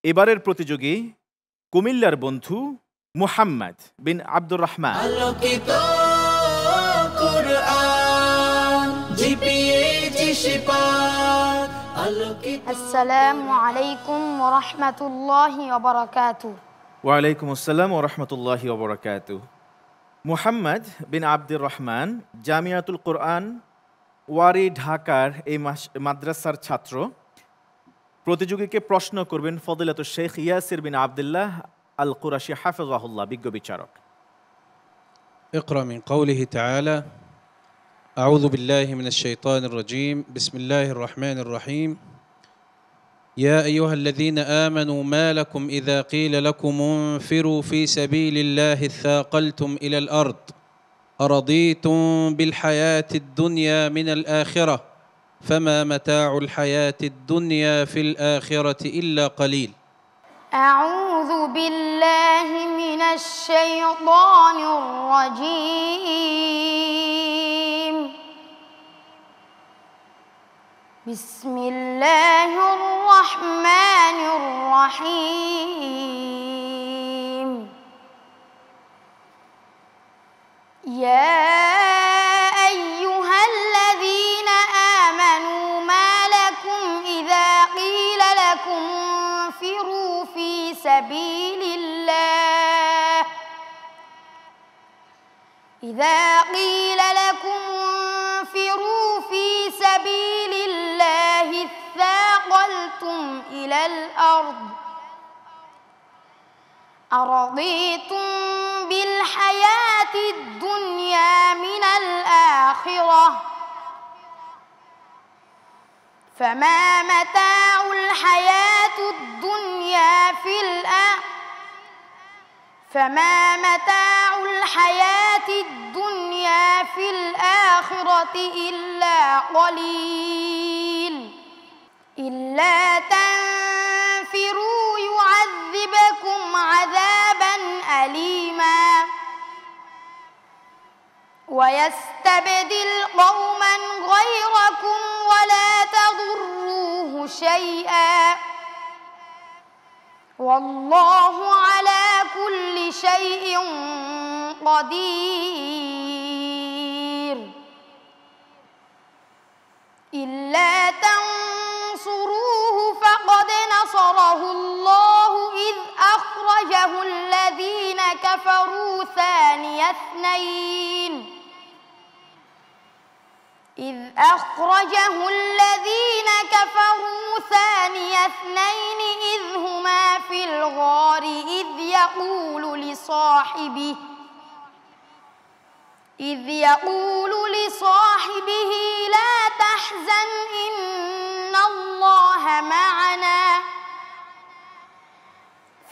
এবারের প্রতিযোগী কুমিল্লার বন্ধু মুহাম্মদ বিন আব্দুর রহমান। আলোকিত কুরআন জিপিএইচ শিফাত আলোকিত। আসসালামু আলাইকুম ওয়া রাহমাতুল্লাহি ওয়া বারাকাতুহু। ওয়া আলাইকুম আসসালাম ওয়া রাহমাতুল্লাহি ওয়া বারাকাতুহু। মুহাম্মদ বিন আব্দুর রহমান জামিয়াতুল কুরআন ওয়ারি ঢাকার এই মাদ্রাসার ছাত্র। প্রতিযোগীকে প্রশ্ন করবেন ফদিলাতুশ শেখ ইয়াসির বিন আব্দুল্লাহ আল কুরাশি হাফিজাহুল্লাহ, বিজ্ঞ বিচারক। اقرأ من قوله تعالى: أعوذ بالله من الشيطان الرجيم، بسم الله الرحمن الرحيم. يا أيها الذين آمنوا ما لكم إذا قيل لكم انفروا في سبيل الله اثاقلتم إلى الأرض أرضيتم بالحياة الدنيا من الآخرة فما متاع الحياة الدنيا في الآخرة إلا قليل. أعوذ بالله من الشيطان الرجيم. بسم الله الرحمن الرحيم. يا أيها الذين آمنوا ما لكم إذا قيل لكم انفروا في سبيل الله سبيل الله اثاقلتم إلى الأرض أرضيتم بالحياة الدنيا من الآخرة فما متاع الحياة الدنيا في الآخرة إلا قليل. إلا تنفروا يعذبكم عذابا أليما ويستبدل قوما غيركم ولا تضروه شيئا والله على كل شيء قدير. إلا تنصروه فقد نصره الله إذ أخرجه الذين كفروا ثاني اثنين إذ هما في الغار إذ يقول لصاحبه لا تحزن إن الله معنا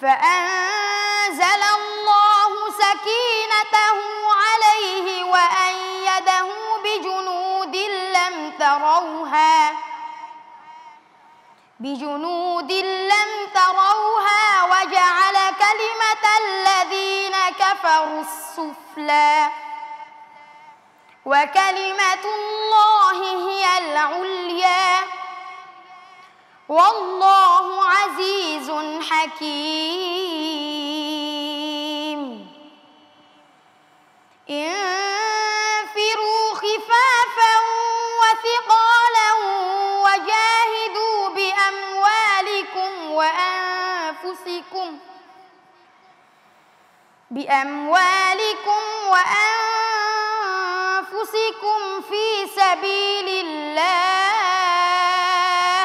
فأنزل الله سكينته عليه وأيده بجنود لم تروها وجعل كلمة الذين كفروا السفلى وكلمة الله هي العليا والله عزيز حكيم. انفروا خفافا وثقالا وجاهدوا بأموالكم وأنفسكم في سبيل الله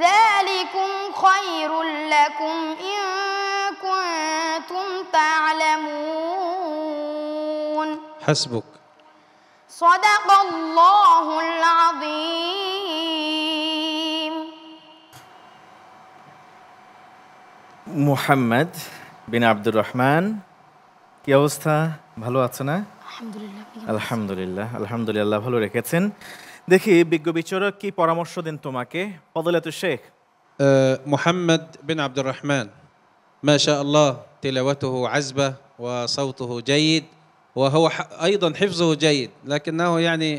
ذلكم خير لكم إن كنتم تعلمون. حسبك. صدق الله العظيم. মুহাম্মদ বিন আব্দুর রহমান, কি অবস্থা? ভালো আছে না? আলহামদুলিল্লাহ, আলহামদুলিল্লাহ ভালো রেখেছেন। দেখি বিজ্ঞ বিচারক কি পরামর্শ দেন তোমাকে। ফদিলাতুশ শেখ محمد بن عبد الرحمن ما شاء الله تلاوته عذبة وصوته جيد وهو أيضا حفظه جيد، لكنه يعني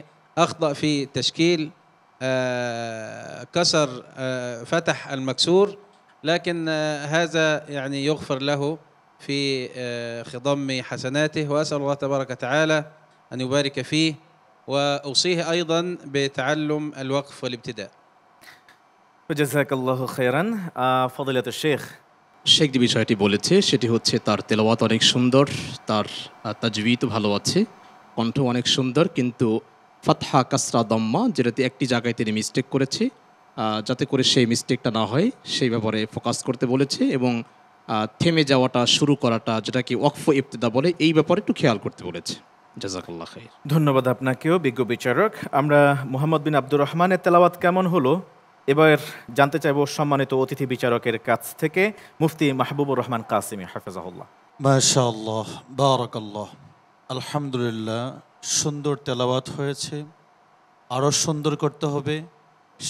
أخطأ في تشكيل كسر فتح المكسور، لكن هذا يعني يغفر له في خضم حسناته، وأسأل الله تبارك وتعالى أن يبارك فيه، وأوصيه أيضا بتعلم الوقف والابتداء. জাযাকাল্লাহু খায়রান। ফজিলাতুশ শেখ, শেখ যে বিষয়টি বলেছে সেটি হচ্ছে তার তেলাওয়াত অনেক সুন্দর, তার তাজবিদও ভালো আছে, কণ্ঠ অনেক সুন্দর, কিন্তু ফাতহা কাসরা দম্মা যেটাতে একটি জায়গায় তিনি মিস্টেক করেছে, যাতে করে সেই মিস্টেকটা না হয় সেই ব্যাপারে ফোকাস করতে বলেছে, এবং থেমে যাওয়াটা শুরু করাটা যেটাকে ওয়াকফ ইবতিদা বলে এই ব্যাপারে একটু খেয়াল করতে বলেছে। জাযাকাল্লাহ খাইর। ধন্যবাদ আপনাকেও বিজ্ঞ বিচারক। আমরা মুহাম্মদ বিন আব্দুর রহমানের তেলাওয়াত কেমন হলো এবার জানতে চাইব সম্মানিত অতিথি বিচারকের কাছ থেকে, মুফতি মাহবুবুর রহমান কাসিমি হাফেজাহুল্লাহ। মাশাআল্লাহ, বারাকাল্লাহ, আলহামদুলিল্লাহ। সুন্দর তেলাওয়াত হয়েছে, আরও সুন্দর করতে হবে,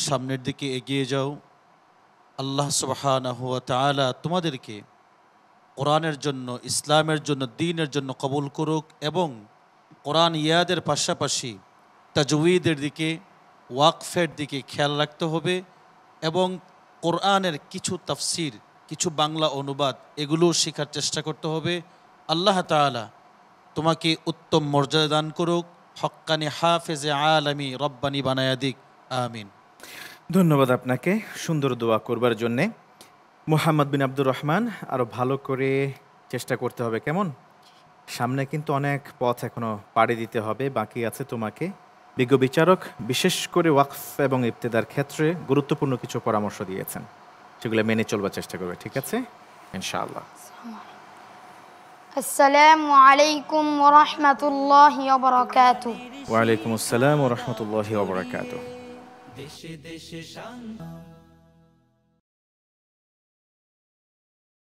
সামনের দিকে এগিয়ে যাও। আল্লাহ সুবহানাহু ওয়া তাআলা তোমাদেরকে কোরআনের জন্য, ইসলামের জন্য, দ্বীনের জন্য কবুল করুক, এবং কোরআন ইয়াদের পাশাপাশি তাজউইদের দিকে, ওয়াকফের দিকে খেয়াল রাখতে হবে, এবং কোরআনের কিছু তাফসির, কিছু বাংলা অনুবাদ এগুলোও শেখার চেষ্টা করতে হবে। আল্লাহ তাআলা তোমাকে উত্তম মর্যাদা দান করুক, হক্কানি হাফেজে আলামি রব্বানি বানায়া দিক, আমিন। ধন্যবাদ আপনাকে সুন্দর দোয়া করবার জন্যে। মুহাম্মদ বিন আব্দুর রহমান, আরও ভালো করে চেষ্টা করতে হবে, কেমন? সামনে কিন্তু অনেক পথ এখনও পাড়ি দিতে হবে, বাকি আছে তোমাকে। বিজ্ঞ বিচারক বিশেষ করে ওয়াকফ এবং ইবতিদার ক্ষেত্রে গুরুত্বপূর্ণ কিছু পরামর্শ দিয়েছেন, সেগুলো মেনে চলবার চেষ্টা করবে, ঠিক আছে ইনশাআল্লাহ। আসসালামু আলাইকুম ওয়া রাহমাতুল্লাহি ওয়া বারাকাতুহু। ওয়া আলাইকুম আসসালাম ওয়া রাহমাতুল্লাহি ওয়া বারাকাতুহু। দেশে দেশে শান্তি।